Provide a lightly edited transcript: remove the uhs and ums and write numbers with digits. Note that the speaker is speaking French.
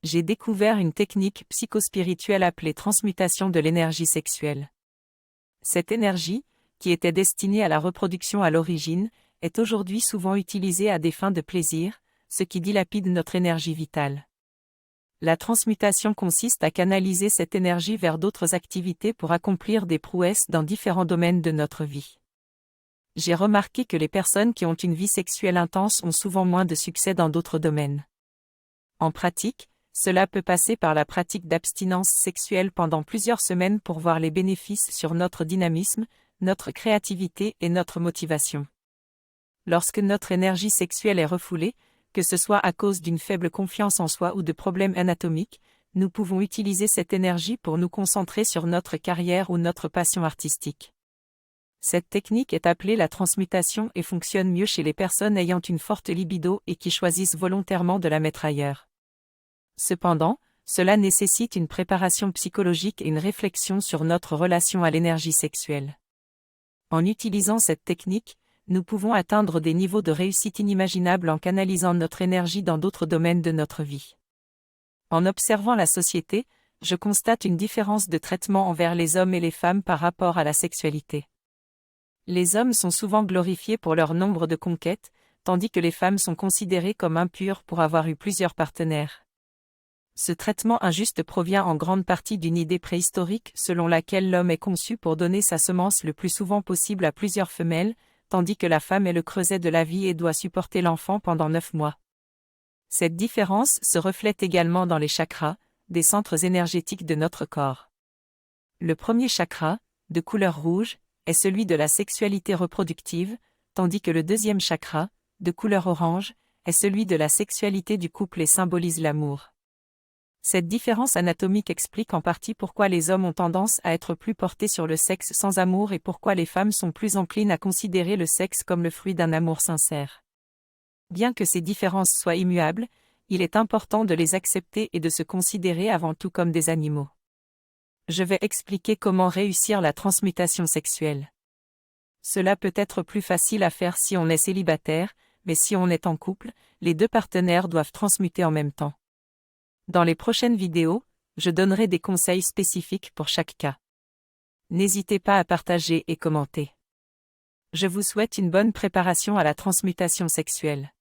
j'ai découvert une technique psychospirituelle appelée transmutation de l'énergie sexuelle. Cette énergie, qui était destinée à la reproduction à l'origine, est aujourd'hui souvent utilisée à des fins de plaisir, ce qui dilapide notre énergie vitale. La transmutation consiste à canaliser cette énergie vers d'autres activités pour accomplir des prouesses dans différents domaines de notre vie. J'ai remarqué que les personnes qui ont une vie sexuelle intense ont souvent moins de succès dans d'autres domaines. En pratique, cela peut passer par la pratique d'abstinence sexuelle pendant plusieurs semaines pour voir les bénéfices sur notre dynamisme, notre créativité et notre motivation. Lorsque notre énergie sexuelle est refoulée, que ce soit à cause d'une faible confiance en soi ou de problèmes anatomiques, nous pouvons utiliser cette énergie pour nous concentrer sur notre carrière ou notre passion artistique. Cette technique est appelée la transmutation et fonctionne mieux chez les personnes ayant une forte libido et qui choisissent volontairement de la mettre ailleurs. Cependant, cela nécessite une préparation psychologique et une réflexion sur notre relation à l'énergie sexuelle. En utilisant cette technique, nous pouvons atteindre des niveaux de réussite inimaginables en canalisant notre énergie dans d'autres domaines de notre vie. En observant la société, je constate une différence de traitement envers les hommes et les femmes par rapport à la sexualité. Les hommes sont souvent glorifiés pour leur nombre de conquêtes, tandis que les femmes sont considérées comme impures pour avoir eu plusieurs partenaires. Ce traitement injuste provient en grande partie d'une idée préhistorique selon laquelle l'homme est conçu pour donner sa semence le plus souvent possible à plusieurs femelles, tandis que la femme est le creuset de la vie et doit supporter l'enfant pendant 9 mois. Cette différence se reflète également dans les chakras, des centres énergétiques de notre corps. Le premier chakra, de couleur rouge, est celui de la sexualité reproductive, tandis que le deuxième chakra, de couleur orange, est celui de la sexualité du couple et symbolise l'amour. Cette différence anatomique explique en partie pourquoi les hommes ont tendance à être plus portés sur le sexe sans amour et pourquoi les femmes sont plus enclines à considérer le sexe comme le fruit d'un amour sincère. Bien que ces différences soient immuables, il est important de les accepter et de se considérer avant tout comme des animaux. Je vais expliquer comment réussir la transmutation sexuelle. Cela peut être plus facile à faire si on est célibataire, mais si on est en couple, les deux partenaires doivent transmuter en même temps. Dans les prochaines vidéos, je donnerai des conseils spécifiques pour chaque cas. N'hésitez pas à partager et commenter. Je vous souhaite une bonne préparation à la transmutation sexuelle.